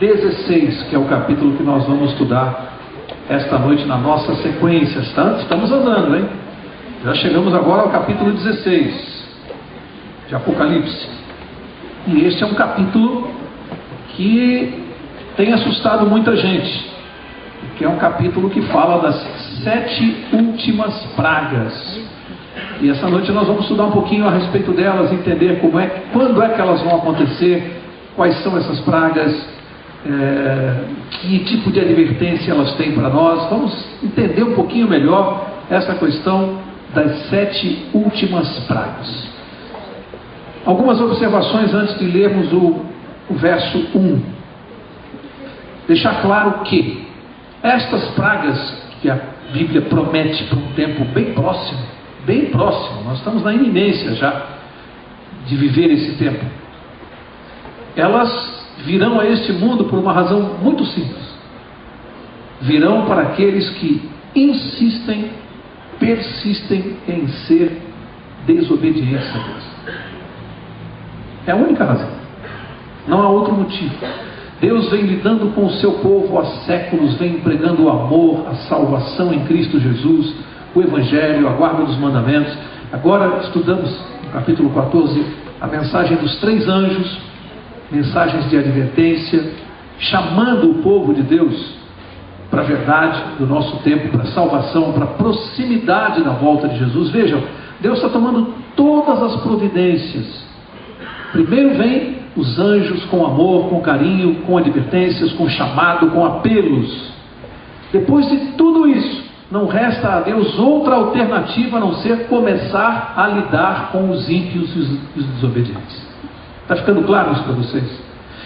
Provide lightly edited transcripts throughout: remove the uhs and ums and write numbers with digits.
16, que é o capítulo que nós vamos estudar esta noite na nossa sequência. Estamos andando, hein? Já chegamos agora ao capítulo 16 de Apocalipse. E este é um capítulo que tem assustado muita gente, que é um capítulo que fala das 7 últimas pragas. E essa noite nós vamos estudar um pouquinho a respeito delas, entender quando é que elas vão acontecer, quais são essas pragas, que tipo de advertência elas têm para nós. Vamos entender um pouquinho melhor essa questão das 7 últimas pragas. Algumas observações antes de lermos o verso 1. Deixar claro que estas pragas que a Bíblia promete para um tempo bem próximo, nós estamos na iminência já de viver esse tempo, elas virão a este mundo por uma razão muito simples. Virão para aqueles que insistem, persistem em ser desobedientes a Deus. É a única razão, não há outro motivo. Deus vem lidando com o seu povo há séculos, vem pregando o amor, a salvação em Cristo Jesus, o Evangelho, a guarda dos mandamentos. Agora estudamos no capítulo 14 a mensagem dos 3 anjos, mensagens de advertência, chamando o povo de Deus para a verdade do nosso tempo, para a salvação, para a proximidade da volta de Jesus. Vejam, Deus está tomando todas as providências. Primeiro vem os anjos com amor, com carinho, com advertências, com chamado, com apelos. Depois de tudo isso, não resta a Deus outra alternativa a não ser começar a lidar com os ímpios e os desobedientes. Está ficando claro isso para vocês?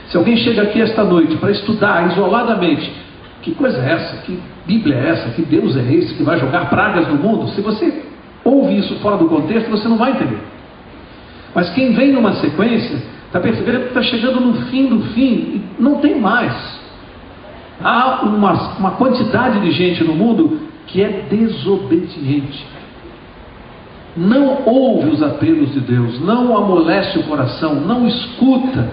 Se alguém chega aqui esta noite para estudar isoladamente, que coisa é essa? Que Bíblia é essa? Que Deus é esse que vai jogar pragas no mundo? Se você ouve isso fora do contexto, você não vai entender. Mas quem vem numa sequência, está percebendo que está chegando no fim do fim, e não tem mais. Há uma quantidade de gente no mundo que é desobediente. Não ouve os apelos de Deus, não amolece o coração, não escuta.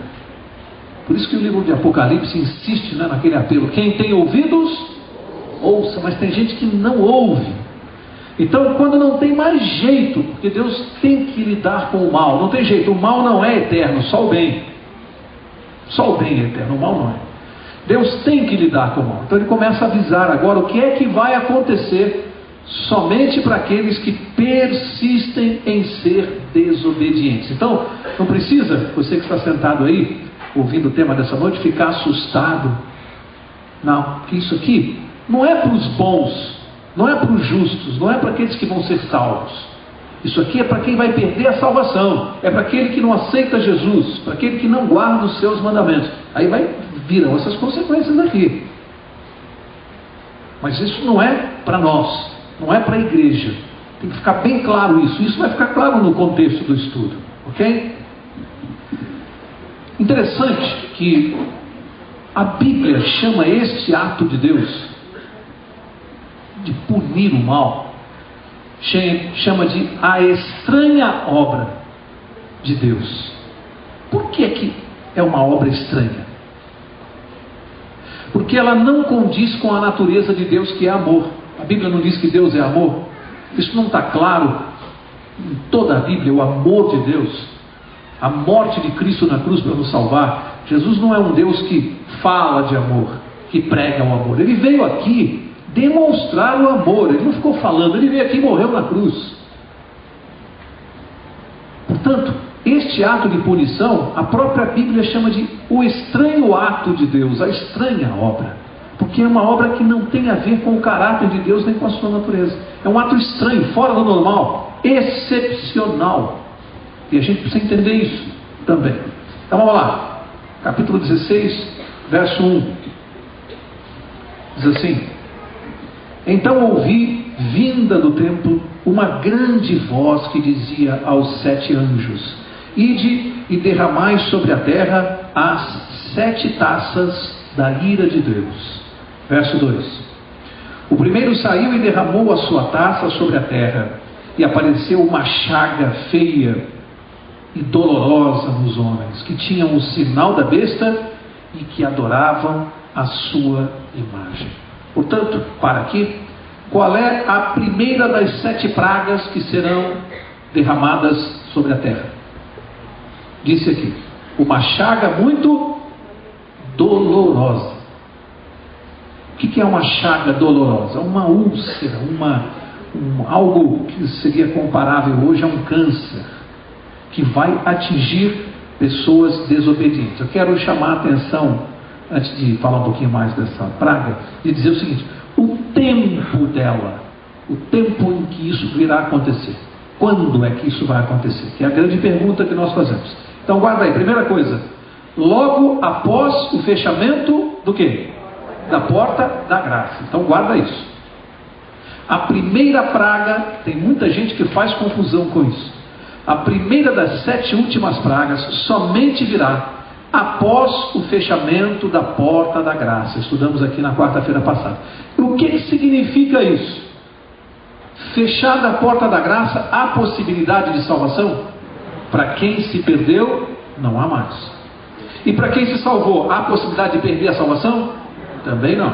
Por isso que o livro de Apocalipse insiste, naquele apelo: quem tem ouvidos, ouça. Mas tem gente que não ouve. Então, quando não tem mais jeito, porque Deus tem que lidar com o mal, não tem jeito, o mal não é eterno, só o bem. Só o bem é eterno, o mal não é. Deus tem que lidar com o mal. Então ele começa a avisar agora o que é que vai acontecer somente para aqueles que persistem em ser desobedientes. Então, não precisa, você que está sentado aí, ouvindo o tema dessa noite, ficar assustado. Não, porque isso aqui não é para os bons, não é para os justos, não é para aqueles que vão ser salvos. Isso aqui é para quem vai perder a salvação, é para aquele que não aceita Jesus, para aquele que não guarda os seus mandamentos. Aí virão essas consequências aqui. Mas isso não é para nós, não é para a igreja. Tem que ficar bem claro isso. Isso vai ficar claro no contexto do estudo, ok? Interessante que a Bíblia chama este ato de Deus de punir o mal, chama de a estranha obra de Deus. Por que é uma obra estranha? Porque ela não condiz com a natureza de Deus, que é amor. A Bíblia não diz que Deus é amor? Isso não está claro em toda a Bíblia, o amor de Deus, a morte de Cristo na cruz para nos salvar. Jesus não é um Deus que fala de amor, que prega o amor. Ele veio aqui demonstrar o amor, ele não ficou falando, ele veio aqui e morreu na cruz. Portanto, este ato de punição, a própria Bíblia chama de o estranho ato de Deus, a estranha obra, porque é uma obra que não tem a ver com o caráter de Deus nem com a sua natureza. É um ato estranho, fora do normal, excepcional, e a gente precisa entender isso também. Então vamos lá, capítulo 16, verso 1, diz assim: então ouvi, vinda do templo, uma grande voz que dizia aos 7 anjos: ide e derramai sobre a terra as 7 taças da ira de Deus. Verso 2: o primeiro saiu e derramou a sua taça sobre a terra, e apareceu uma chaga feia e dolorosa nos homens, que tinham o sinal da besta e que adoravam a sua imagem. Portanto, para aqui, qual é a primeira das 7 pragas que serão derramadas sobre a terra? Disse aqui, uma chaga muito dolorosa. O que é uma chaga dolorosa? Uma úlcera, algo que seria comparável hoje a um câncer, que vai atingir pessoas desobedientes. Eu quero chamar a atenção, antes de falar um pouquinho mais dessa praga, de dizer o seguinte: o tempo dela, o tempo em que isso virá acontecer. Quando é que isso vai acontecer? Que é a grande pergunta que nós fazemos. Então guarda aí, primeira coisa, logo após o fechamento do quê? Da porta da graça. Então guarda isso. A primeira praga, tem muita gente que faz confusão com isso. A primeira das 7 últimas pragas somente virá após o fechamento da porta da graça. Estudamos aqui na quarta-feira passada. E o que significa isso? Fechada a porta da graça, há possibilidade de salvação? Para quem se perdeu, não há mais. E para quem se salvou, há possibilidade de perder a salvação? Também não.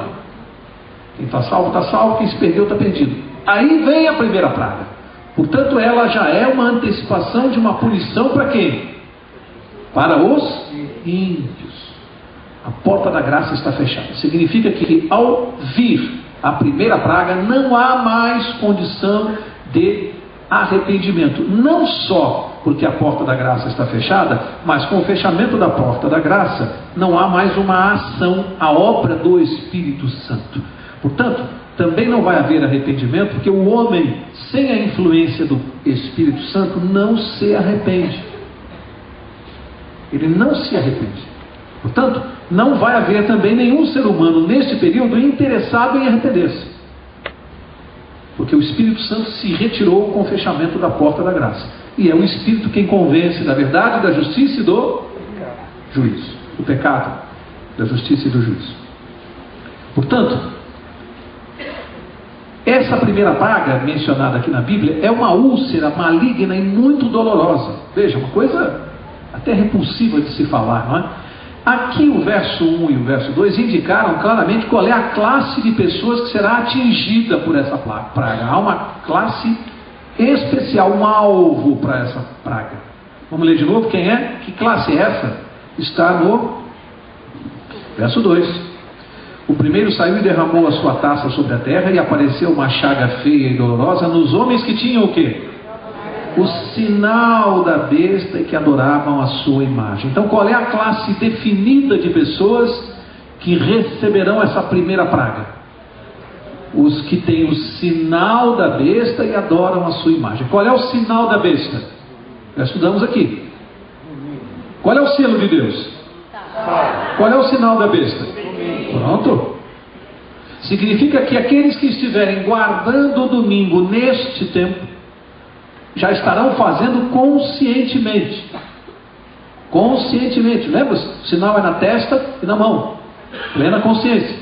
Quem está salvo, está salvo. Quem se perdeu, está perdido. Aí vem a primeira praga. Portanto, ela já é uma antecipação de uma punição para quem? Para os ímpios. A porta da graça está fechada. Significa que ao vir a primeira praga, não há mais condição de arrependimento. Não só porque a porta da graça está fechada, mas com o fechamento da porta da graça, não há mais uma ação, a obra do Espírito Santo. Portanto, também não vai haver arrependimento, porque o homem, sem a influência do Espírito Santo, não se arrepende. Ele não se arrepende. Portanto, não vai haver também nenhum ser humano neste período interessado em arrepender-se. Porque o Espírito Santo se retirou com o fechamento da porta da graça. E é o Espírito quem convence da verdade, da justiça e do juízo. Do pecado, da justiça e do juízo. Portanto, essa primeira praga mencionada aqui na Bíblia é uma úlcera maligna e muito dolorosa. Veja, uma coisa até repulsiva de se falar, não é? Aqui o verso 1 e o verso 2 indicaram claramente qual é a classe de pessoas que será atingida por essa praga. Há uma classe especial, um alvo para essa praga. Vamos ler de novo, quem é? Que classe é essa? Está no verso 2. O primeiro saiu e derramou a sua taça sobre a terra, e apareceu uma chaga feia e dolorosa nos homens que tinham o quê? O sinal da besta e que adoravam a sua imagem. Então qual é a classe definida de pessoas que receberão essa primeira praga? Os que têm o sinal da besta e adoram a sua imagem. Qual é o sinal da besta? Já estudamos aqui. Qual é o selo de Deus? Qual é o sinal da besta? Pronto. Significa que aqueles que estiverem guardando o domingo neste tempo já estarão fazendo conscientemente. Conscientemente. Lembra? O sinal é na testa e na mão. Plena consciência.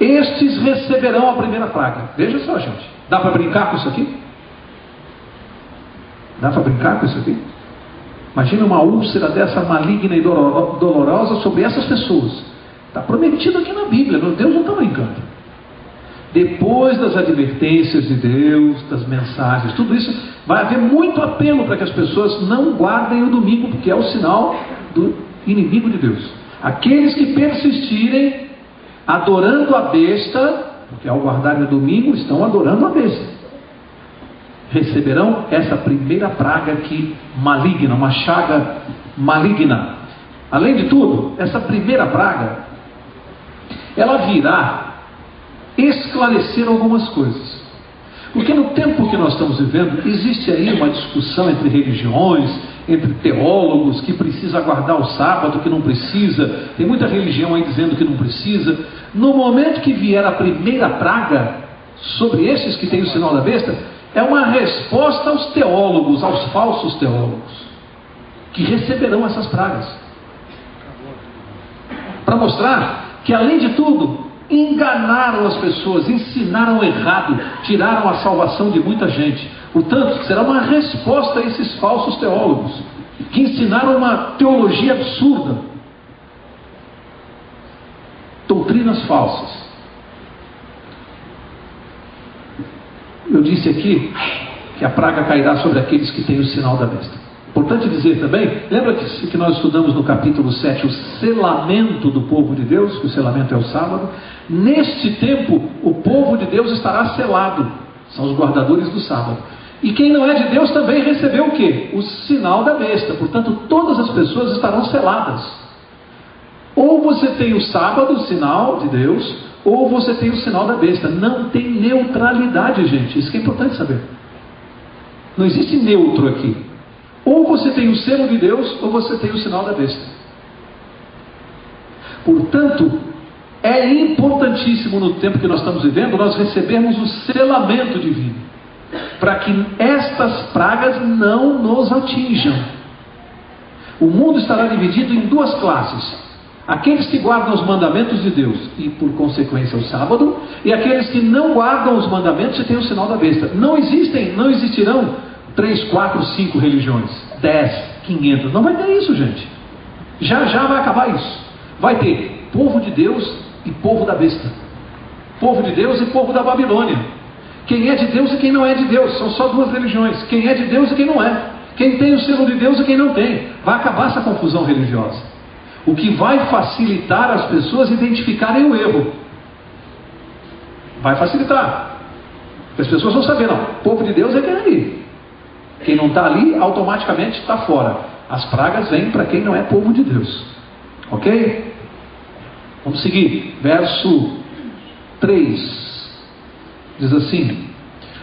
Estes receberão a primeira praga. Veja só, gente. Dá para brincar com isso aqui? Dá para brincar com isso aqui? Imagina uma úlcera dessa maligna e dolorosa sobre essas pessoas. Está prometido aqui na Bíblia. Deus não está brincando. Depois das advertências de Deus, das mensagens, tudo isso, vai haver muito apelo para que as pessoas não guardem o domingo, porque é o sinal do inimigo de Deus. Aqueles que persistirem adorando a besta, porque ao guardarem o domingo estão adorando a besta, receberão essa primeira praga aqui maligna, uma chaga maligna. Além de tudo, essa primeira praga, ela virá esclarecer algumas coisas. Porque no tempo que nós estamos vivendo, existe aí uma discussão entre religiões, entre teólogos, que precisa guardar o sábado, que não precisa. Tem muita religião aí dizendo que não precisa. No momento que vier a primeira praga sobre esses que têm o sinal da besta, é uma resposta aos teólogos, aos falsos teólogos, que receberão essas pragas, para mostrar que, além de tudo, enganaram as pessoas, ensinaram errado, tiraram a salvação de muita gente. Portanto, será uma resposta a esses falsos teólogos, que ensinaram uma teologia absurda. doutrinas falsas. Eu disse aqui que a praga cairá sobre aqueles que têm o sinal da besta. Importante dizer também, lembra que nós estudamos no capítulo 7 o selamento do povo de Deus, que o selamento é o sábado. Neste tempo, o povo de Deus estará selado, são os guardadores do sábado. E quem não é de Deus também recebeu o quê? O sinal da besta. Portanto, todas as pessoas estarão seladas. Ou você tem o sábado, o sinal de Deus, ou você tem o sinal da besta. Não tem neutralidade, gente. Isso que é importante saber. Não existe neutro aqui. Ou você tem o selo de Deus, ou você tem o sinal da besta. Portanto, é importantíssimo no tempo que nós estamos vivendo, nós recebermos o selamento divino, para que estas pragas não nos atinjam. O mundo estará dividido em duas classes: aqueles que guardam os mandamentos de Deus e por consequência o sábado, e aqueles que não guardam os mandamentos e têm o sinal da besta. Não existirão 3, 4, 5 religiões, 10, 500, não vai ter isso, gente. Já vai acabar isso. Vai ter povo de Deus e povo da besta, povo de Deus e povo da Babilônia. Quem é de Deus e quem não é de Deus, são só duas religiões: quem é de Deus e quem não é, quem tem o selo de Deus e quem não tem. Vai acabar essa confusão religiosa, o que vai facilitar as pessoas identificarem o erro. Vai facilitar, porque as pessoas vão saber, não, o povo de Deus é quem é ali, quem não está ali automaticamente está fora. As pragas vêm para quem não é povo de Deus. Ok? Vamos seguir, verso 3 diz assim: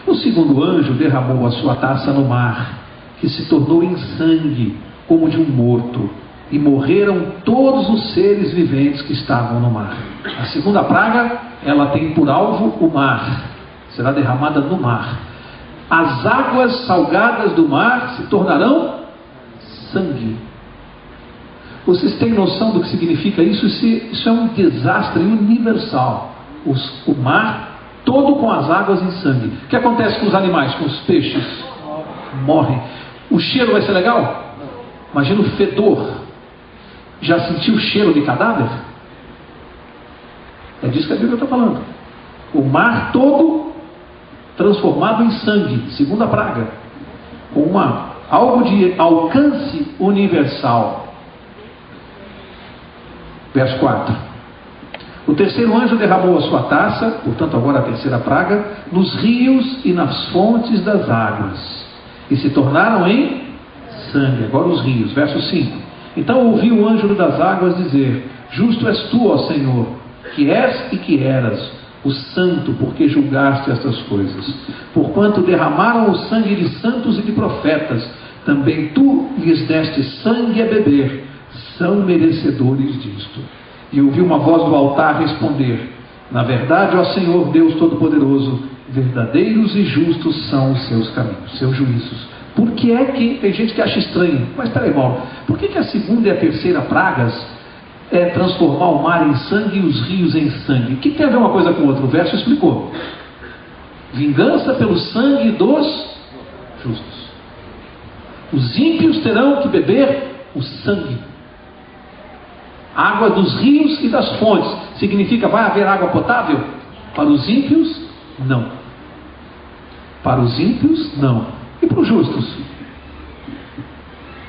o segundo anjo derramou a sua taça no mar, que se tornou em sangue como de um morto, e morreram todos os seres viventes que estavam no mar. A segunda praga, ela tem por alvo o mar, será derramada no mar. As águas salgadas do mar se tornarão sangue. Vocês têm noção do que significa isso? Isso é um desastre universal. O mar todo com as águas em sangue. O que acontece com os animais, com os peixes? Morrem. O cheiro vai ser legal? Imagina o fedor. Já sentiu o cheiro de cadáver? É disso que a Bíblia está falando. O mar todo transformado em sangue, segunda praga, com algo de alcance universal. Verso 4: o terceiro anjo derramou a sua taça, portanto agora a terceira praga, nos rios e nas fontes das águas, e se tornaram em sangue. Agora os rios. Verso 5: então ouvi o anjo das águas dizer: justo és tu, ó Senhor, que és e que eras, o santo, porque julgaste estas coisas. Porquanto derramaram o sangue de santos e de profetas, também tu lhes deste sangue a beber, são merecedores disto. E ouvi uma voz do altar responder: na verdade, ó Senhor Deus Todo-Poderoso, verdadeiros e justos são os seus caminhos, seus juízos. Por que é que tem gente que acha estranho? Mas peraí, Paulo, por que a segunda e a terceira pragas é transformar o mar em sangue e os rios em sangue? O que tem a ver uma coisa com outra? O verso explicou: vingança pelo sangue dos justos. Os ímpios terão que beber o sangue. Água dos rios e das fontes. Significa, vai haver água potável? Para os ímpios, não. Para os ímpios, não. E para os justos?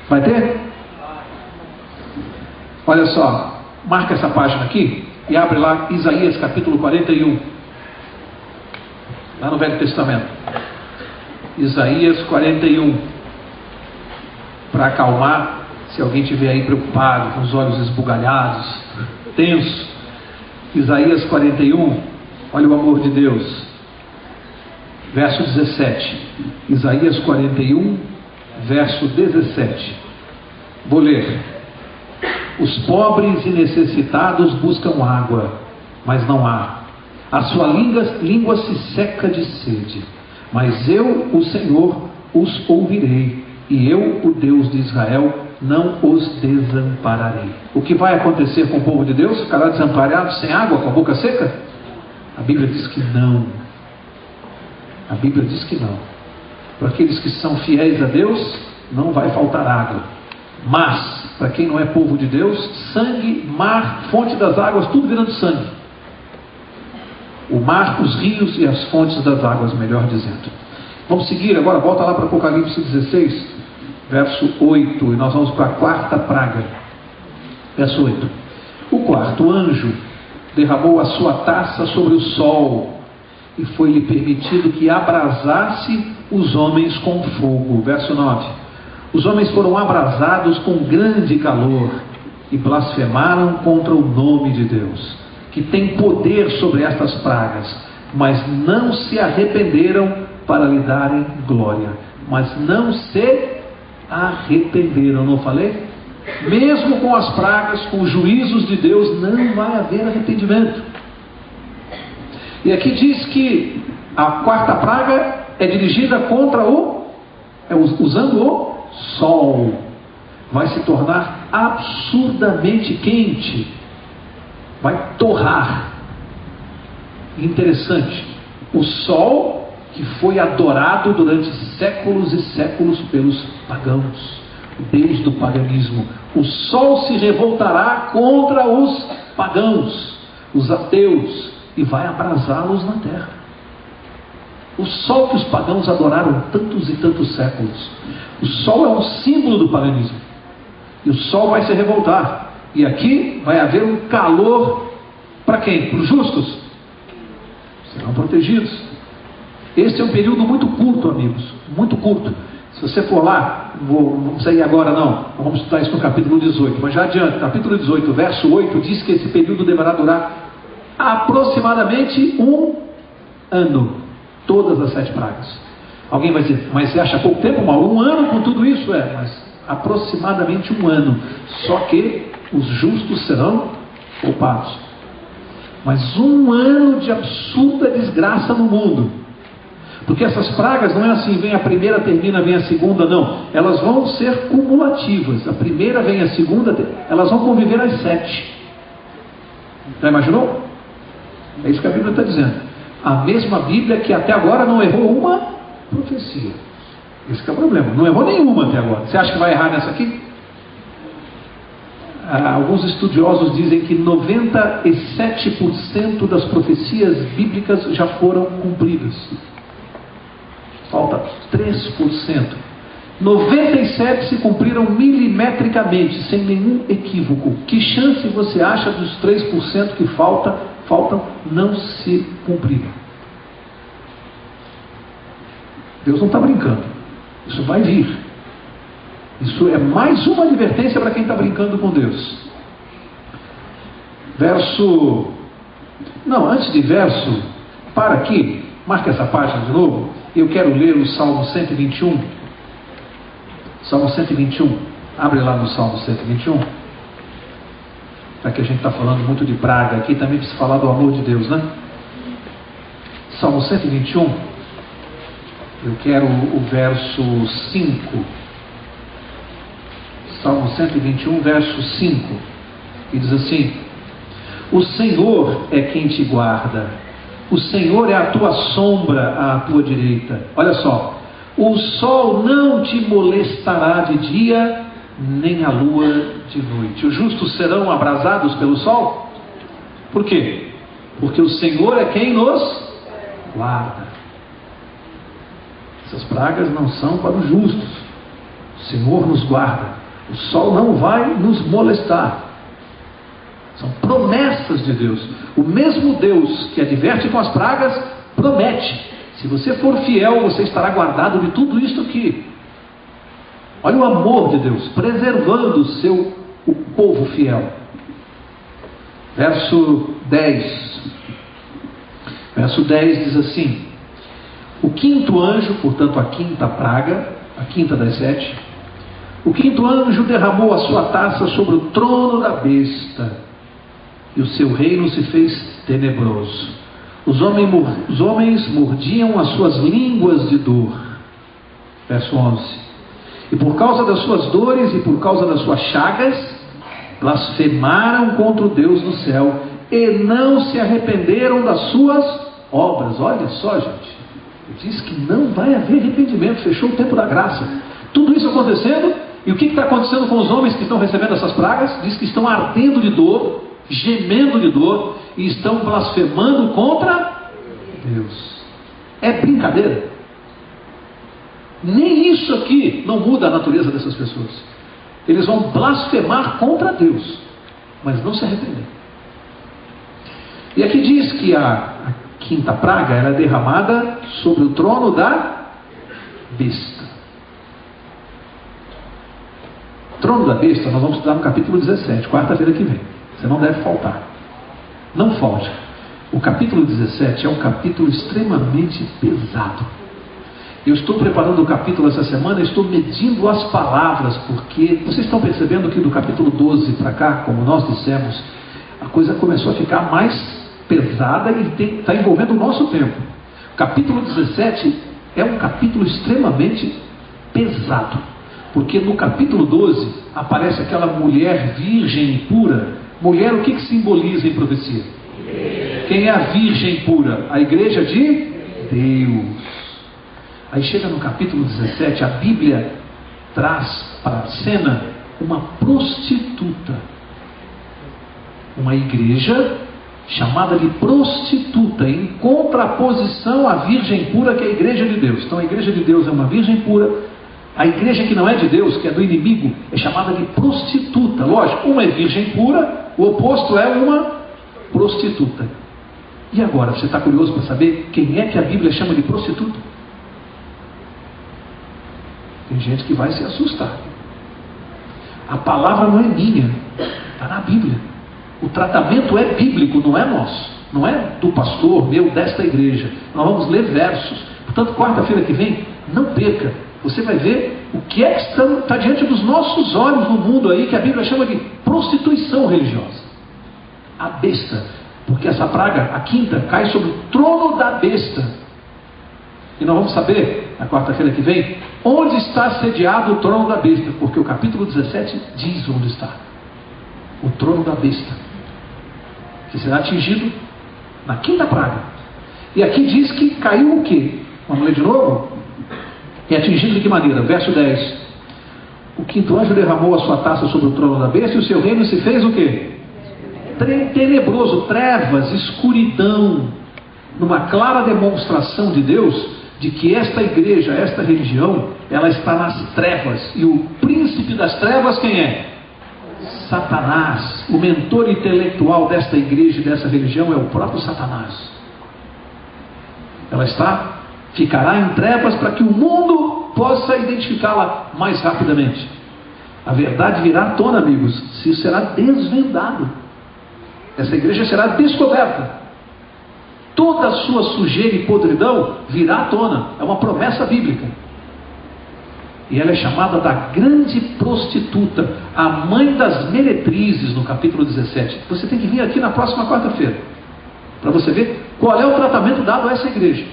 Vai ter? Olha só, marca essa página aqui e abre lá Isaías capítulo 41. Lá no Velho Testamento. Isaías 41. Para acalmar, se alguém estiver aí preocupado, com os olhos esbugalhados, tenso. Isaías 41, olha o amor de Deus. Verso 17. Isaías 41, verso 17. Vou ler. Os pobres e necessitados buscam água, mas não há. A sua língua se seca de sede. Mas eu, o Senhor, os ouvirei, e eu, o Deus de Israel, não os desampararei. O que vai acontecer com o povo de Deus? Ficará desamparado, sem água, com a boca seca? A Bíblia diz que não. A Bíblia diz que não. Para aqueles que são fiéis a Deus, não vai faltar água. Mas, para quem não é povo de Deus, sangue, mar, fonte das águas, tudo virando sangue. O mar, os rios e as fontes das águas, melhor dizendo. Vamos seguir agora, volta lá para Apocalipse 16, verso 8, e nós vamos para a quarta praga. Verso 8. O quarto anjo derramou a sua taça sobre o sol, e foi-lhe permitido que abrasasse os homens com fogo. Verso 9. Os homens foram abrasados com grande calor, e blasfemaram contra o nome de Deus, que tem poder sobre estas pragas, mas não se arrependeram para lhe darem glória. Mas não se arrependeram, não falei? Mesmo com as pragas, com os juízos de Deus, não vai haver arrependimento. E aqui diz que a quarta praga é dirigida contra usando o sol. Vai se tornar absurdamente quente, vai torrar. Interessante, o sol que foi adorado durante séculos e séculos pelos pagãos, Deus do paganismo, o sol se revoltará contra os pagãos, os ateus, e vai abrasá-los na terra. O sol que os pagãos adoraram tantos e tantos séculos, o sol é um símbolo do paganismo, e o sol vai se revoltar, e aqui vai haver um calor para quem? Para os justos? Serão protegidos. Esse é um período muito curto, amigos, muito curto. Se você for lá, não precisa ir agora não vamos estudar isso no capítulo 18, mas já adiante, capítulo 18, verso 8, diz que esse período deverá durar aproximadamente 1 ano, todas as 7 pragas. Alguém vai dizer, mas você acha pouco tempo, Mauro? 1 ano com tudo isso? Mas aproximadamente 1 ano, só que os justos serão poupados. Mas 1 ano de absurda desgraça no mundo, porque essas pragas não é assim, vem a primeira, termina, vem a segunda, não, elas vão ser cumulativas, a primeira vem a segunda, elas vão conviver às 7. Já imaginou? É isso que a Bíblia está dizendo. A mesma Bíblia que até agora não errou uma profecia. Esse que é o problema, não errou nenhuma até agora. Você acha que vai errar nessa aqui? Alguns estudiosos dizem que 97% das profecias bíblicas já foram cumpridas. Falta 3%. 97% se cumpriram milimetricamente, sem nenhum equívoco. Que chance você acha dos 3% que faltam não se cumprirem? Deus não está brincando. Isso vai vir. Isso é mais uma advertência para quem está brincando com Deus. Antes de verso, para aqui, marca essa página de novo. Eu quero ler o Salmo 121. Salmo 121. Abre lá no Salmo 121. Já que a gente está falando muito de praga aqui, também precisa falar do amor de Deus, né? Salmo 121. Eu quero o verso 5. Salmo 121, verso 5. E diz assim: o Senhor é quem te guarda. O Senhor é a tua sombra à tua direita. Olha só. O sol não te molestará de dia, nem a lua de noite. Os justos serão abrasados pelo sol? Por quê? Porque o Senhor é quem nos guarda. Essas pragas não são para os justos. O Senhor nos guarda. O sol não vai nos molestar. São promessas de Deus. O mesmo Deus que adverte com as pragas, promete: se você for fiel, você estará guardado de tudo isto aqui. Olha o amor de Deus, preservando o povo fiel. Verso 10. Verso 10 diz assim: o quinto anjo, portanto a quinta praga, a quinta das 7, o quinto anjo derramou a sua taça sobre o trono da besta, e o seu reino se fez tenebroso. Os homens mordiam as suas línguas de dor. Verso 11. E por causa das suas dores e por causa das suas chagas, blasfemaram contra o Deus do céu, e não se arrependeram das suas obras. Olha só, gente. Diz que não vai haver arrependimento. Fechou o tempo da graça. Tudo isso acontecendo, E o que está acontecendo com os homens que estão recebendo essas pragas? Diz que estão ardendo de dor, gemendo de dor, e estão blasfemando contra Deus. É brincadeira? Nem isso aqui não muda a natureza dessas pessoas. Eles vão blasfemar contra Deus, mas não se arrepender. E aqui diz que a quinta praga era derramada sobre o trono da besta. Trono da besta nós vamos estudar no capítulo 17, quarta-feira que vem. Você não deve faltar. Não falte. O capítulo 17 é um capítulo extremamente pesado. Eu estou preparando o capítulo essa semana, estou medindo as palavras, porque vocês estão percebendo que do capítulo 12 para cá, como nós dissemos, a coisa começou a ficar mais pesada e está envolvendo o nosso tempo. O capítulo 17 é um capítulo extremamente pesado, porque no capítulo 12 aparece aquela mulher virgem pura. Mulher, o que simboliza em profecia? Quem é a virgem pura? A igreja de Deus. Aí chega no capítulo 17, a Bíblia traz para a cena uma prostituta. Uma igreja chamada de prostituta, em contraposição à virgem pura, que é a igreja de Deus. Então a igreja de Deus é uma virgem pura. A igreja que não é de Deus, que é do inimigo, é chamada de prostituta. Lógico, uma é virgem pura, o oposto é uma prostituta. E agora, você está curioso para saber quem é que a Bíblia chama de prostituta? Tem gente que vai se assustar. A palavra não é minha, está na Bíblia. O tratamento é bíblico, não é nosso. Não é do pastor, meu, desta igreja. Nós vamos ler versos. Portanto, quarta-feira que vem, não perca. Você vai ver o que é que está diante dos nossos olhos no mundo aí, que a Bíblia chama de prostituição religiosa. A besta. Porque essa praga, a quinta, cai sobre o trono da besta. E nós vamos saber, na quarta-feira que vem, onde está sediado o trono da besta. Porque o capítulo 17 diz onde está. O trono da besta. Que será atingido na quinta praga. E aqui diz que caiu o quê? Vamos ler de novo? E atingido de que maneira? Verso 10. O quinto anjo derramou a sua taça sobre o trono da besta e o seu reino se fez o quê? Tenebroso, trevas, escuridão. Numa clara demonstração de Deus, de que esta igreja, esta religião, ela está nas trevas. E o príncipe das trevas quem é? Satanás. O mentor intelectual desta igreja e dessa religião é o próprio Satanás. Ela ficará em trevas para que o mundo possa identificá-la mais rapidamente. A verdade virá à tona, amigos, se será desvendado. Essa igreja será descoberta. Toda a sua sujeira e podridão virá à tona. É uma promessa bíblica. E ela é chamada da grande prostituta, a mãe das meretrizes, no capítulo 17. Você tem que vir aqui na próxima quarta-feira, para você ver qual é o tratamento dado a essa igreja.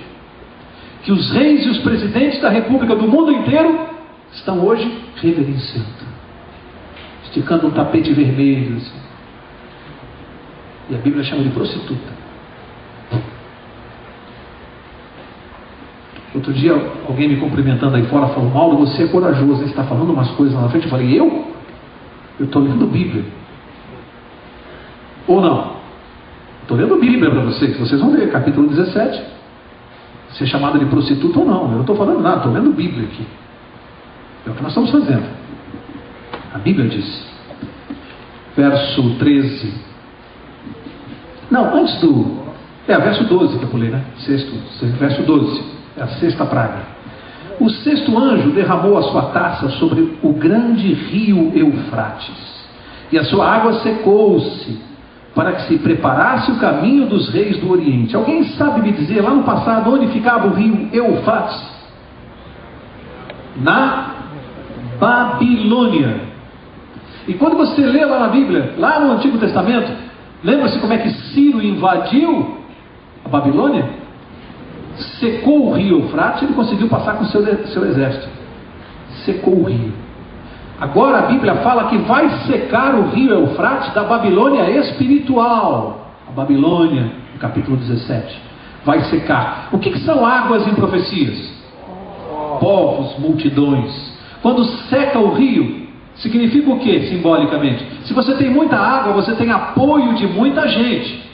Que os reis e os presidentes da república do mundo inteiro estão hoje reverenciando, esticando um tapete vermelho assim. E a Bíblia chama de prostituta. Outro dia alguém me cumprimentando aí fora falou: Mauro, você é corajoso, você está falando umas coisas lá na frente. Eu falei: eu estou lendo Bíblia. Ou não? Estou lendo Bíblia para vocês vão ver, capítulo 17. Ser chamada de prostituta ou não, eu não estou falando nada, estou lendo Bíblia aqui. É o que nós estamos fazendo. A Bíblia diz, verso 13. Não, antes do. Verso 12 que eu pulei, né? Verso 12, é a sexta praga. O sexto anjo derramou a sua taça sobre o grande rio Eufrates, e a sua água secou-se, para que se preparasse o caminho dos reis do Oriente. Alguém sabe me dizer lá no passado onde ficava o rio Eufrates? Na Babilônia. E quando você lê lá na Bíblia, lá no Antigo Testamento, lembra-se como é que Ciro invadiu a Babilônia? Secou o rio Eufrates e ele conseguiu passar com o seu exército. Secou o rio. Agora a Bíblia fala que vai secar o rio Eufrates da Babilônia espiritual. A Babilônia, no capítulo 17, vai secar. O que são águas em profecias? Povos, multidões. Quando seca o rio, Significa o que, simbolicamente? Se você tem muita água, você tem apoio de muita gente.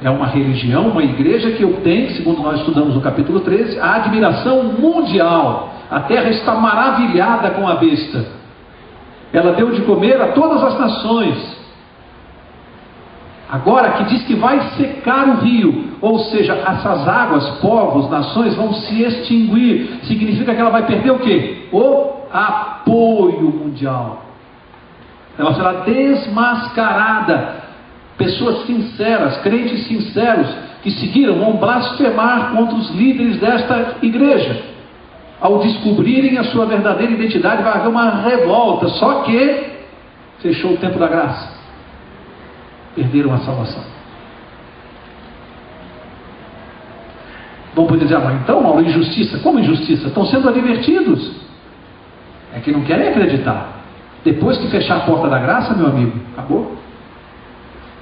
É uma religião, uma igreja que obtém, segundo nós estudamos no capítulo 13, a admiração mundial. A terra está maravilhada com a besta. Ela deu de comer a todas as nações. Agora que diz que vai secar o rio, ou seja, essas águas, povos, nações vão se extinguir. Significa que ela vai perder o quê? O apoio mundial. Ela será desmascarada. Pessoas sinceras, crentes sinceros, que seguiram, vão blasfemar contra os líderes desta igreja. Ao descobrirem a sua verdadeira identidade, vai haver uma revolta. Só que fechou o tempo da graça. Perderam a salvação. Vão poder dizer, mas então, Mauro, injustiça. Como injustiça? Estão sendo advertidos. É que não querem acreditar. Depois que fechar a porta da graça, meu amigo, acabou.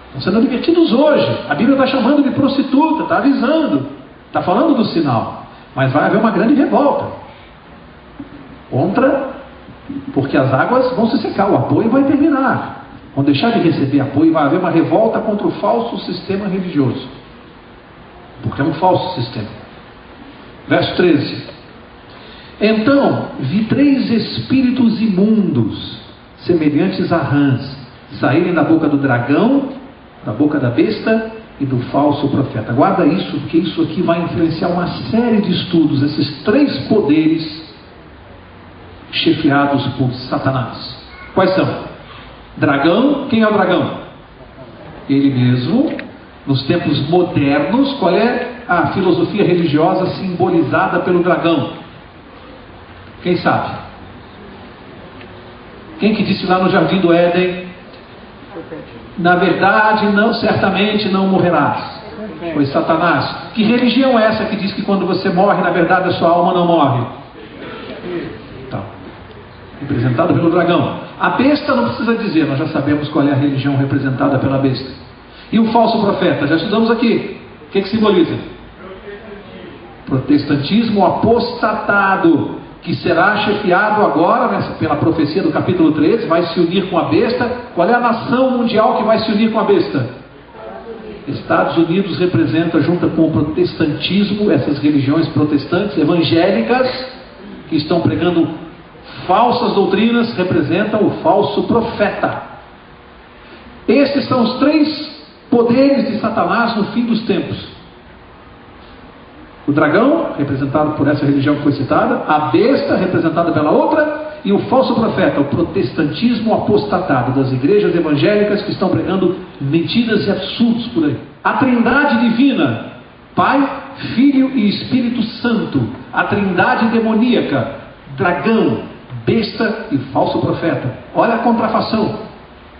Estão sendo advertidos hoje. A Bíblia está chamando de prostituta, está avisando, está falando do sinal. Mas vai haver uma grande revolta contra, porque as águas vão se secar, o apoio vai terminar. Vão deixar de receber apoio e vai haver uma revolta contra o falso sistema religioso. Porque é um falso sistema. Verso 13. Então vi 3 espíritos imundos, semelhantes a rãs, saírem da boca do dragão, da boca da besta e do falso profeta. Guarda isso, porque isso aqui vai influenciar uma série de estudos. Esses 3 poderes chefiados por Satanás. Quais são? Dragão, quem é o dragão? Ele mesmo. Nos tempos modernos, qual é a filosofia religiosa simbolizada pelo dragão? Quem sabe? Quem que disse lá no Jardim do Éden? Na verdade, não, certamente não morrerás. Foi Satanás. Que religião é essa que diz que quando você morre, na verdade a sua alma não morre? Então, representado pelo dragão. A besta não precisa dizer, nós já sabemos qual é a religião representada pela besta. E o falso profeta, já estudamos aqui. O que simboliza? Protestantismo apostatado, que será chefiado agora, pela profecia do capítulo 13, vai se unir com a besta. Qual é a nação mundial que vai se unir com a besta? Estados Unidos representa, junto com o protestantismo, essas religiões protestantes, evangélicas, que estão pregando falsas doutrinas, representam o falso profeta. Esses são os 3 poderes de Satanás no fim dos tempos. O dragão, representado por essa religião que foi citada, a besta, representada pela outra, e o falso profeta, o protestantismo apostatado das igrejas evangélicas que estão pregando mentiras e absurdos por aí. A trindade divina, Pai, Filho e Espírito Santo. A trindade demoníaca, dragão, besta e falso profeta. Olha a contrafação.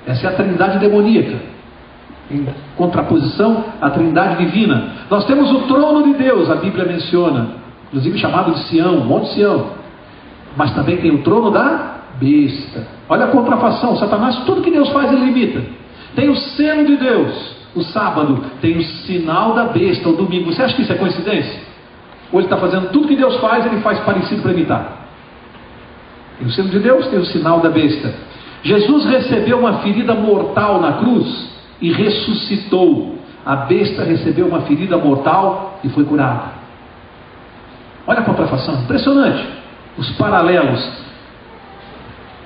Essa é a trindade demoníaca, em contraposição à trindade divina. Nós temos o trono de Deus, a Bíblia menciona, inclusive chamado de Sião, Monte Sião. Mas também tem o trono da besta. Olha a contrafação. Satanás, tudo que Deus faz, ele imita. Tem o selo de Deus, o sábado. Tem o sinal da besta, o domingo. Você acha que isso é coincidência? Ou ele está fazendo tudo que Deus faz, ele faz parecido para imitar? Tem o selo de Deus, tem o sinal da besta. Jesus recebeu uma ferida mortal na cruz e ressuscitou. A besta recebeu uma ferida mortal e foi curada. Olha a contrafação, impressionante. Os paralelos.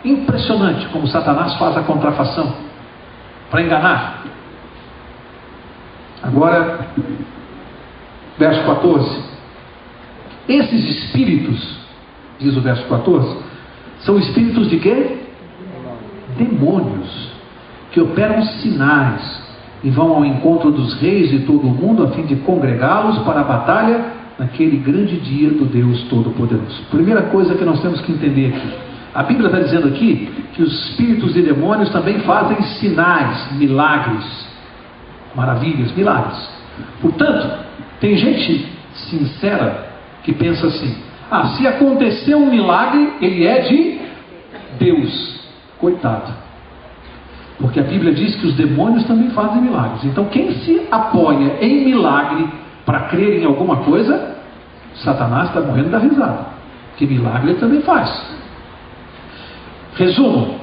Impressionante como Satanás faz a contrafação para enganar. Agora, verso 14. Esses espíritos, diz o verso 14, são espíritos de quê? Demônios, que operam sinais e vão ao encontro dos reis de todo o mundo a fim de congregá-los para a batalha naquele grande dia do Deus Todo-Poderoso. Primeira coisa que nós temos que entender aqui, a Bíblia está dizendo aqui que os espíritos de demônios também fazem sinais, milagres, maravilhas, milagres. Portanto, tem gente sincera que pensa assim: se aconteceu um milagre, ele é de Deus. Coitado, porque a Bíblia diz que os demônios também fazem milagres. Então quem se apoia em milagre para crer em alguma coisa, Satanás está morrendo da risada, que milagre ele também faz. Resumo: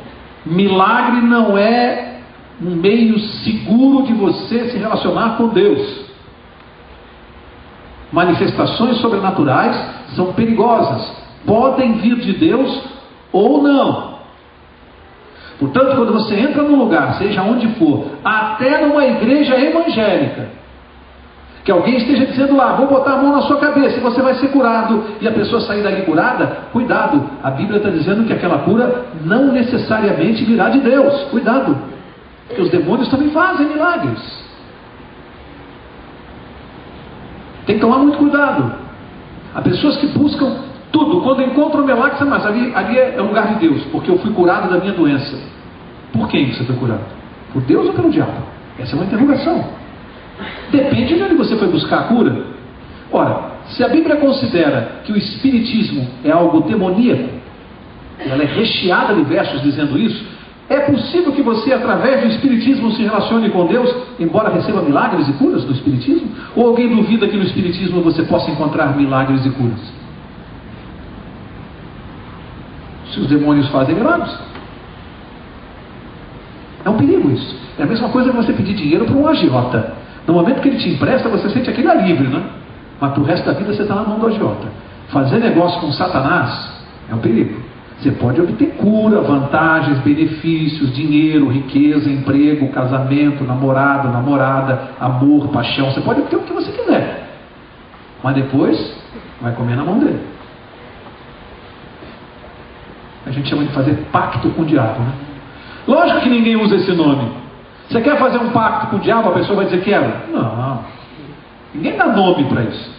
milagre não é um meio seguro de você se relacionar com Deus. Manifestações sobrenaturais são perigosas, podem vir de Deus ou não. Portanto, quando você entra num lugar, seja onde for, até numa igreja evangélica, que alguém esteja dizendo lá, vou botar a mão na sua cabeça e você vai ser curado, e a pessoa sair dali curada, cuidado, a Bíblia está dizendo que aquela cura não necessariamente virá de Deus. Cuidado, porque os demônios também fazem milagres. Tem que tomar muito cuidado. Há pessoas que buscam tudo, quando encontram milagre, mas ali é o lugar de Deus, porque eu fui curado da minha doença. Por quem você foi curado? Por Deus ou pelo diabo? Essa é uma interrogação. Depende de onde você foi buscar a cura. Ora, se a Bíblia considera que o espiritismo é algo demoníaco, ela é recheada de versos dizendo isso, é possível que você, através do espiritismo, se relacione com Deus, embora receba milagres e curas do espiritismo? Ou alguém duvida que no espiritismo você possa encontrar milagres e curas? Se os demônios fazem milagres, é um perigo isso. É a mesma coisa que você pedir dinheiro para um agiota. No momento que ele te empresta, você sente aquele alívio, né? Mas para o resto da vida você está na mão do agiota. Fazer negócio com Satanás é um perigo. Você pode obter cura, vantagens, benefícios, dinheiro, riqueza, emprego, casamento, namorado, namorada, amor, paixão. Você pode obter o que você quiser. Mas depois vai comer na mão dele. A gente chama de fazer pacto com o diabo, né? Lógico que ninguém usa esse nome. Você quer fazer um pacto com o diabo, a pessoa vai dizer quero? Não. Ninguém dá nome para isso.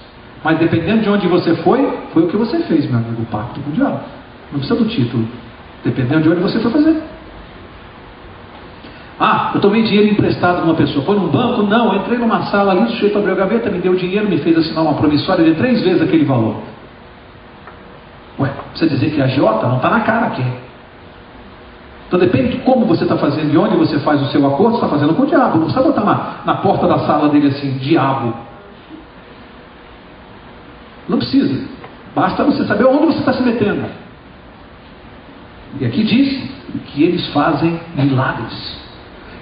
Mas dependendo de onde você foi o que você fez, meu amigo, o pacto com o diabo. Não precisa do título. Dependendo de onde você foi fazer. Ah, eu tomei dinheiro emprestado de uma pessoa. Foi num banco? Não, eu entrei numa sala ali, o sujeito abriu a gaveta, me deu dinheiro, me fez assinar uma promissória de 3 vezes aquele valor. Ué, precisa dizer que é agiota? Não está na cara aqui. Então depende de como você está fazendo e onde você faz o seu acordo, você está fazendo com o diabo. Não precisa botar na porta da sala dele assim, diabo. Não precisa. Basta você saber onde você está se metendo. E aqui diz que eles fazem milagres.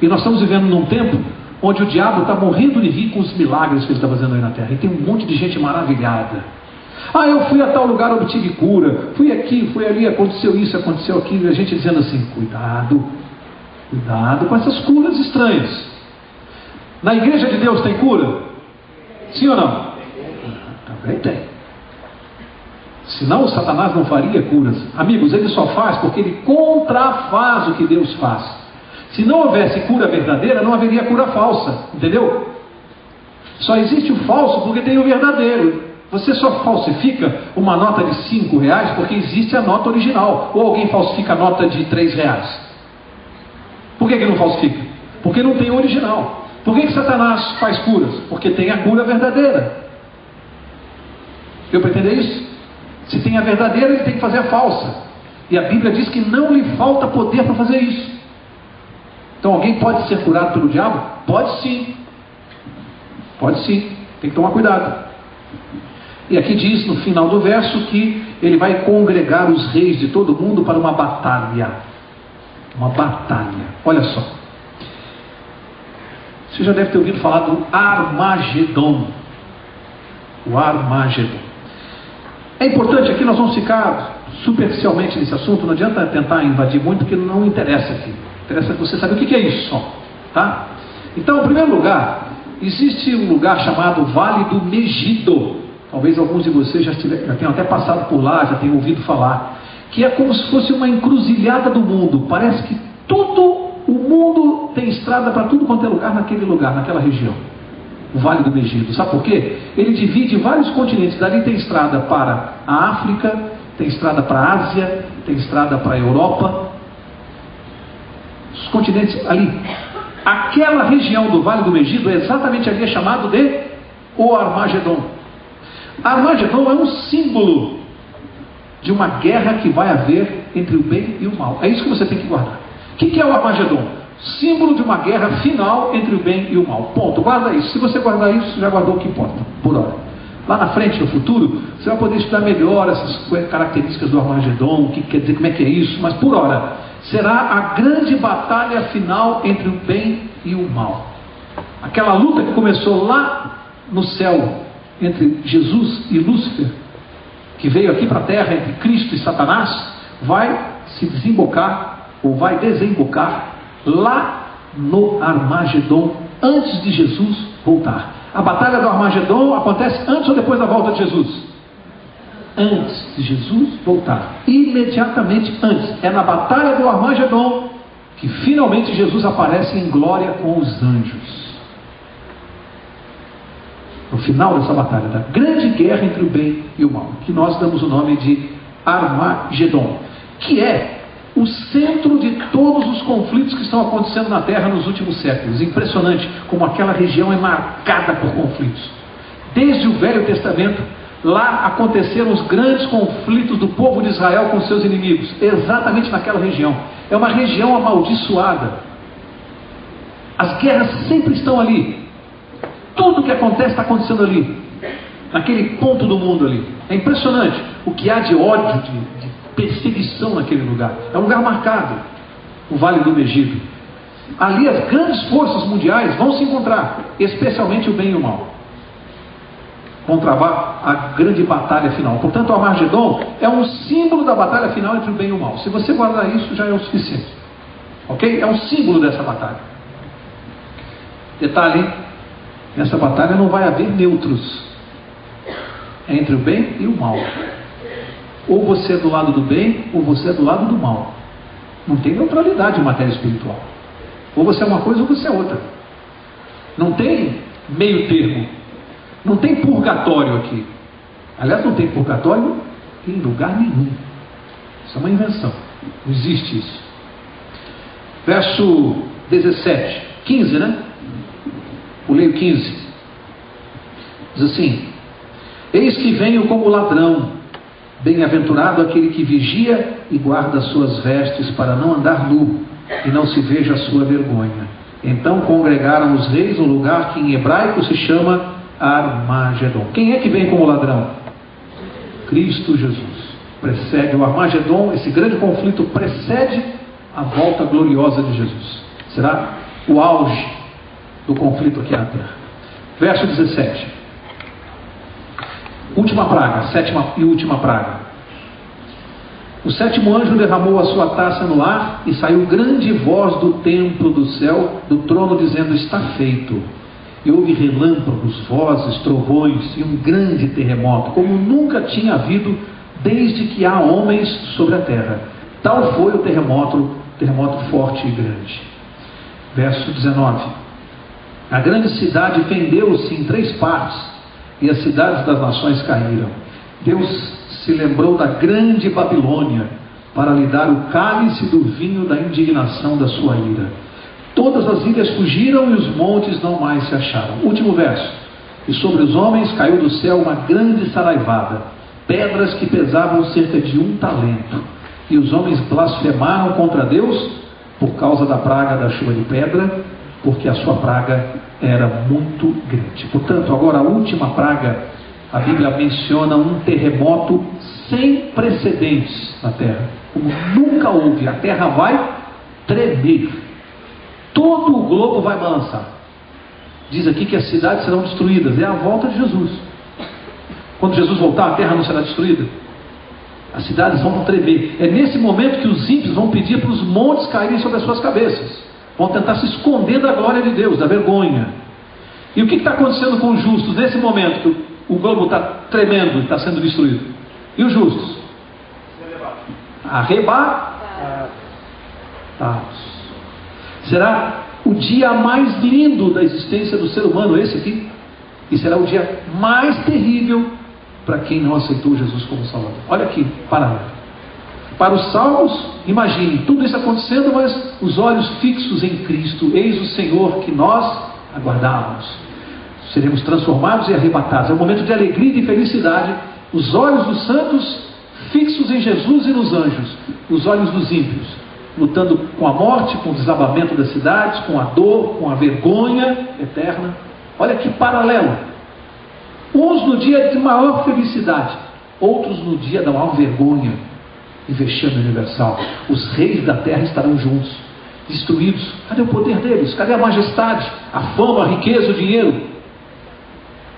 E nós estamos vivendo num tempo onde o diabo está morrendo de rir com os milagres que ele está fazendo aí na terra. E tem um monte de gente maravilhada. Ah, eu fui a tal lugar, obtive cura. Fui aqui, fui ali, aconteceu isso, aconteceu aquilo. E a gente dizendo assim, cuidado com essas curas estranhas. Na igreja de Deus tem cura? Sim ou não? Também tem. Senão o Satanás não faria curas. Amigos, ele só faz porque ele contrafaz o que Deus faz. Se não houvesse cura verdadeira, não haveria cura falsa. Entendeu? Só existe o falso porque tem o verdadeiro. Você só falsifica uma nota de 5 reais porque existe a nota original. Ou alguém falsifica a nota de 3 reais. Por que não falsifica? Porque não tem o original. Por que Satanás faz curas? Porque tem a cura verdadeira. Deu para entender isso? Se tem a verdadeira, ele tem que fazer a falsa. E a Bíblia diz que não lhe falta poder para fazer isso. Então alguém pode ser curado pelo diabo? Pode sim. Pode sim. Tem que tomar cuidado. E aqui diz no final do verso que ele vai congregar os reis de todo mundo para uma batalha. Uma batalha. Olha só. Você já deve ter ouvido falar do Armagedon. O Armagedon. É importante aqui, nós vamos ficar superficialmente nesse assunto. Não adianta tentar invadir muito, porque não interessa aqui. Interessa que você sabe o que é isso só. Tá? Então, em primeiro lugar, existe um lugar chamado Vale do Megido. Talvez alguns de vocês já tenham até passado por lá, já tenham ouvido falar, que é como se fosse uma encruzilhada do mundo. Parece que todo o mundo tem estrada para tudo quanto é lugar naquele lugar, naquela região. O Vale do Megido. Sabe por quê? Ele divide vários continentes. Dali tem estrada para a África, tem estrada para a Ásia, tem estrada para a Europa. Os continentes ali. Aquela região do Vale do Megido é exatamente ali chamado de o Armagedon. Armagedon é um símbolo de uma guerra que vai haver entre o bem e o mal. É isso que você tem que guardar. O que é o Armagedon? Símbolo de uma guerra final entre o bem e o mal. Ponto. Guarda isso. Se você guardar isso, já guardou o que importa. Por hora. Lá na frente, no futuro, você vai poder estudar melhor essas características do Armagedon, o que quer dizer, como é que é isso, mas por hora, será a grande batalha final entre o bem e o mal. Aquela luta que começou lá no céu, entre Jesus e Lúcifer, que veio aqui para a terra, entre Cristo e Satanás, vai se desembocar, ou vai desembocar, lá no Armagedon, antes de Jesus voltar. A batalha do Armagedon acontece antes ou depois da volta de Jesus? Antes de Jesus voltar. Imediatamente antes. É na batalha do Armagedon que finalmente Jesus aparece em glória com os anjos. No final dessa batalha, da grande guerra entre o bem e o mal, que nós damos o nome de Armagedon, que é o centro de todos os conflitos que estão acontecendo na Terra nos últimos séculos. Impressionante como aquela região é marcada por conflitos. Desde o Velho Testamento, lá aconteceram os grandes conflitos do povo de Israel com seus inimigos, exatamente naquela região. É uma região amaldiçoada. As guerras sempre estão ali. Tudo que acontece está acontecendo ali, naquele ponto do mundo ali. É impressionante o que há de ódio, de perseguição naquele lugar. É um lugar marcado, o Vale do Megido. Ali as grandes forças mundiais vão se encontrar, especialmente o bem e o mal. Vão travar a grande batalha final. Portanto, o Armagedon é um símbolo da batalha final entre o bem e o mal. Se você guardar isso, já é o suficiente. Ok? É um símbolo dessa batalha. Detalhe, nessa batalha não vai haver neutros. É entre o bem e o mal. Ou você é do lado do bem, ou você é do lado do mal. Não tem neutralidade em matéria espiritual. Ou você é uma coisa, ou você é outra. Não tem meio termo. Não tem purgatório aqui. Aliás, não tem purgatório em lugar nenhum. Isso é uma invenção. Não existe isso. Verso 17, 15, né? Eu leio 15. Diz assim: eis que venho como ladrão. Bem-aventurado aquele que vigia e guarda as suas vestes para não andar nu e não se veja a sua vergonha. Então congregaram os reis no lugar que em hebraico se chama Armagedon. Quem é que vem como ladrão? Cristo Jesus. Precede o Armagedon, esse grande conflito precede a volta gloriosa de Jesus. Será o auge do conflito aqui na terra. Verso 17. Última praga, sétima e última praga. O sétimo anjo derramou a sua taça no ar e saiu grande voz do templo do céu, do trono, dizendo: está feito. E houve relâmpagos, vozes, trovões e um grande terremoto, como nunca tinha havido desde que há homens sobre a terra. Tal foi o terremoto forte e grande. Verso 19. A grande cidade fendeu-se em 3 partes, e as cidades das nações caíram. Deus se lembrou da grande Babilônia para lhe dar o cálice do vinho da indignação da sua ira. Todas as ilhas fugiram e os montes não mais se acharam. Último verso. E sobre os homens caiu do céu uma grande saraivada, pedras que pesavam cerca de 1 talento. E os homens blasfemaram contra Deus por causa da praga da chuva de pedra, porque a sua praga era muito grande. Portanto, agora a última praga, a Bíblia menciona um terremoto sem precedentes na terra, como nunca houve. A terra vai tremer, todo o globo vai balançar. Diz aqui que as cidades serão destruídas. É a volta de Jesus. Quando Jesus voltar, a terra não será destruída. As cidades vão tremer. É nesse momento que os ímpios vão pedir para os montes caírem sobre as suas cabeças. Vão tentar se esconder da glória de Deus, da vergonha. E o que está acontecendo com os justos nesse momento que o globo está tremendo e está sendo destruído? E os justos? Arrebatados. Será o dia mais lindo da existência do ser humano, esse aqui. E será o dia mais terrível para quem não aceitou Jesus como Salvador. Olha aqui, paralelo. Para os salvos, imagine tudo isso acontecendo, mas os olhos fixos em Cristo. Eis o Senhor que nós aguardávamos. Seremos transformados e arrebatados. É um momento de alegria e de felicidade. Os olhos dos santos fixos em Jesus e nos anjos. Os olhos dos ímpios lutando com a morte, com o desabamento das cidades, com a dor, com a vergonha eterna. Olha que paralelo. Uns no dia de maior felicidade, outros no dia da maior vergonha e vexame universal. Os reis da terra estarão juntos, destruídos. Cadê o poder deles? Cadê a majestade, a fama, a riqueza, o dinheiro?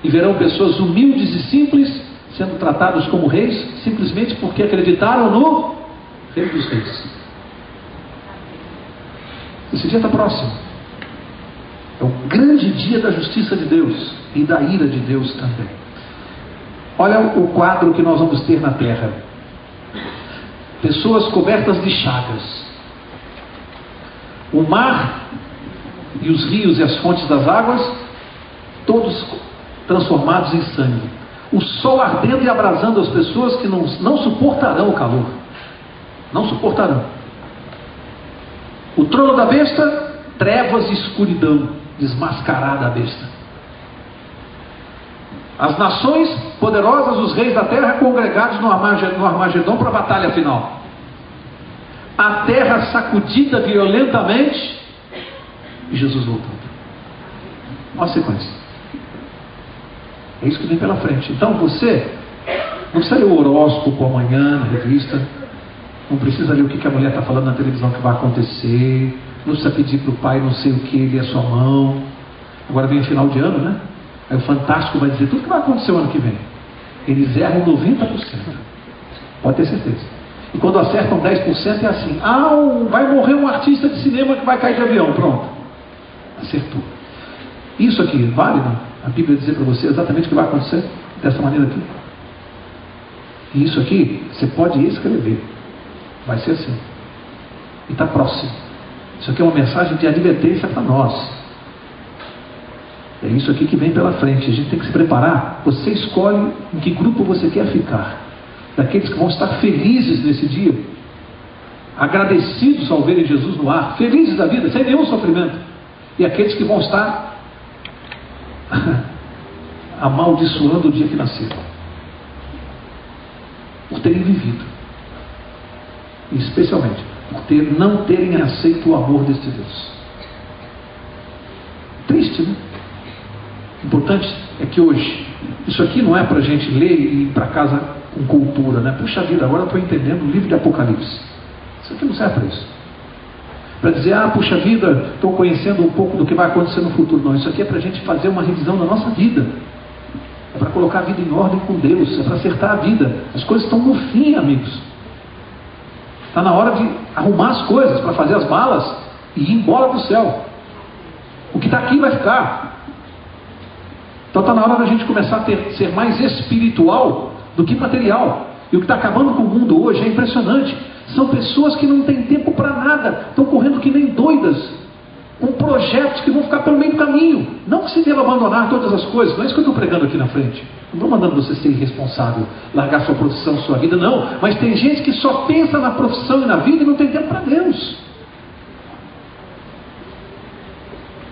E verão pessoas humildes e simples sendo tratados como reis, simplesmente porque acreditaram no Rei dos Reis. Esse dia está próximo. É o grande dia da justiça de Deus e da ira de Deus também. Olha o quadro que nós vamos ter na terra. Pessoas cobertas de chagas. O mar e os rios e as fontes das águas, todos transformados em sangue. O sol ardendo e abrasando as pessoas que não suportarão o calor. Não suportarão. O trono da besta, trevas e escuridão, desmascarada a besta. As nações poderosas, os reis da terra, congregados no Armagedon para a batalha final. A terra sacudida violentamente e Jesus voltando. Olha a sequência. É isso que vem pela frente. Então você não precisa ler o horóscopo amanhã na revista, não precisa ler o que a mulher está falando na televisão que vai acontecer, não precisa pedir para o pai não sei o que, ler a sua mão. Agora vem o final de ano, né? Aí o Fantástico vai dizer tudo que vai acontecer o ano que vem. Eles erram 90%. Pode ter certeza. E quando acertam 10% é assim: vai morrer um artista de cinema que vai cair de avião. Pronto. Acertou. Isso aqui vale, não? A Bíblia dizer para você exatamente o que vai acontecer dessa maneira aqui. E isso aqui você pode escrever. Vai ser assim. E está próximo. Isso aqui é uma mensagem de advertência para nós. É isso aqui que vem pela frente. A gente tem que se preparar. Você escolhe em que grupo você quer ficar. Daqueles que vão estar felizes nesse dia, agradecidos ao verem Jesus no ar, felizes da vida, sem nenhum sofrimento. E aqueles que vão estar amaldiçoando o dia que nasceram, por terem vivido, e especialmente por não terem aceito o amor deste Deus. Triste, né? O importante é que hoje, isso aqui não é para a gente ler e ir para casa com cultura, né? Puxa vida, agora eu estou entendendo o livro de Apocalipse. Isso aqui não serve para isso. Para dizer, puxa vida, estou conhecendo um pouco do que vai acontecer no futuro. Não, isso aqui é para a gente fazer uma revisão da nossa vida. É para colocar a vida em ordem com Deus, é para acertar a vida. As coisas estão no fim, amigos. Está na hora de arrumar as coisas, para fazer as malas e ir embora do céu. O que está aqui vai ficar. Então está na hora da gente começar a ser mais espiritual do que material. E o que está acabando com o mundo hoje é impressionante. São pessoas que não têm tempo para nada, estão correndo que nem doidas, com projetos que vão ficar pelo meio do caminho. Não que se deva abandonar todas as coisas, não é isso que eu estou pregando aqui na frente. Não estou mandando você ser irresponsável, largar sua profissão, sua vida, não. Mas tem gente que só pensa na profissão e na vida e não tem tempo para Deus.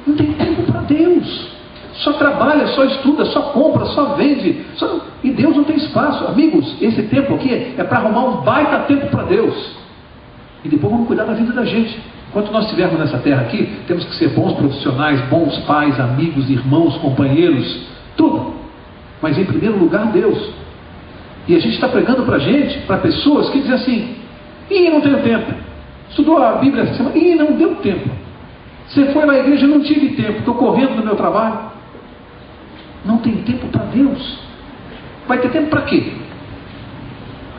Não tem tempo para Deus. Só trabalha, só estuda, só compra, só vende. E Deus não tem espaço. Amigos, esse tempo aqui é para arrumar um baita tempo para Deus. E depois vamos cuidar da vida da gente. Enquanto nós estivermos nessa terra aqui, temos que ser bons profissionais, bons pais, amigos, irmãos, companheiros, tudo. Mas em primeiro lugar, Deus. E a gente está pregando para gente, para pessoas que dizem assim: não tenho tempo. Estudou a Bíblia essa semana? Não deu tempo. Você foi na igreja? Não tive tempo. Estou correndo no meu trabalho. Não tem tempo para Deus. Vai ter tempo para quê?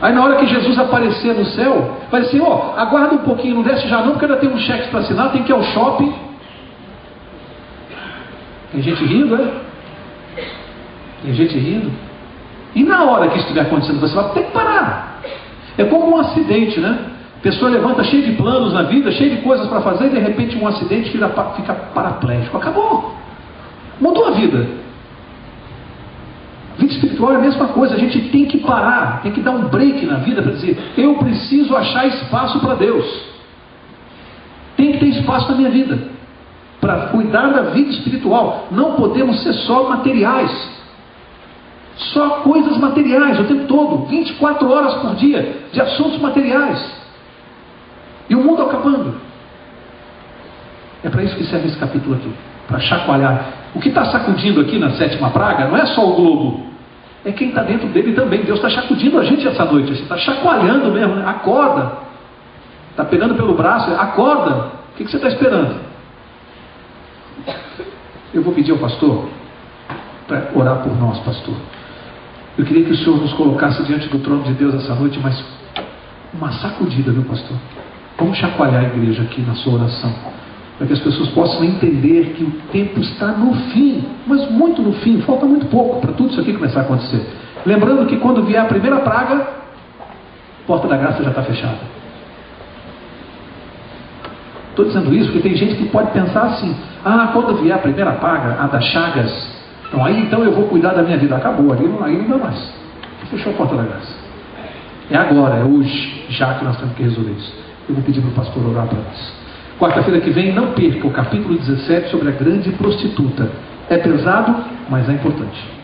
Aí na hora que Jesus aparecer no céu, vai dizer: aguarda um pouquinho, não desce já não, porque ainda tem um cheque para assinar, tem que ir ao shopping. Tem gente rindo, é? Tem gente rindo. E na hora que estiver acontecendo, você vai ter que parar. É como um acidente, né? A pessoa levanta cheia de planos na vida, cheia de coisas para fazer, e de repente um acidente fica paraplégico. Acabou. Mudou a vida. Vida espiritual é a mesma coisa. A gente tem que parar, tem que dar um break na vida para dizer: eu preciso achar espaço para Deus. Tem que ter espaço na minha vida para cuidar da vida espiritual. Não podemos ser só materiais, só coisas materiais o tempo todo, 24 horas por dia de assuntos materiais, e o mundo acabando. É para isso que serve esse capítulo aqui, para chacoalhar. O que está sacudindo aqui na sétima praga não é só o globo, é quem está dentro dele também. Deus está sacudindo a gente essa noite, está chacoalhando mesmo, né? Acorda, está pegando pelo braço, acorda, o que você está esperando? Eu vou pedir ao pastor para orar por nós, pastor. Eu queria que o Senhor nos colocasse diante do trono de Deus essa noite, mas uma sacudida, viu, pastor? Vamos chacoalhar a igreja aqui na sua oração, para que as pessoas possam entender que o tempo está no fim, mas muito no fim, falta muito pouco para tudo isso aqui começar a acontecer. Lembrando que quando vier a primeira praga, a porta da graça já está fechada. Estou dizendo isso porque tem gente que pode pensar assim: ah, quando vier a primeira praga, a das chagas, então eu vou cuidar da minha vida. Acabou, aí não dá mais. Fechou a porta da graça. É agora, é hoje, já que nós temos que resolver isso. Eu vou pedir para o pastor orar para nós. Quarta-feira que vem, não perca o capítulo 17 sobre a grande prostituta. É pesado, mas é importante.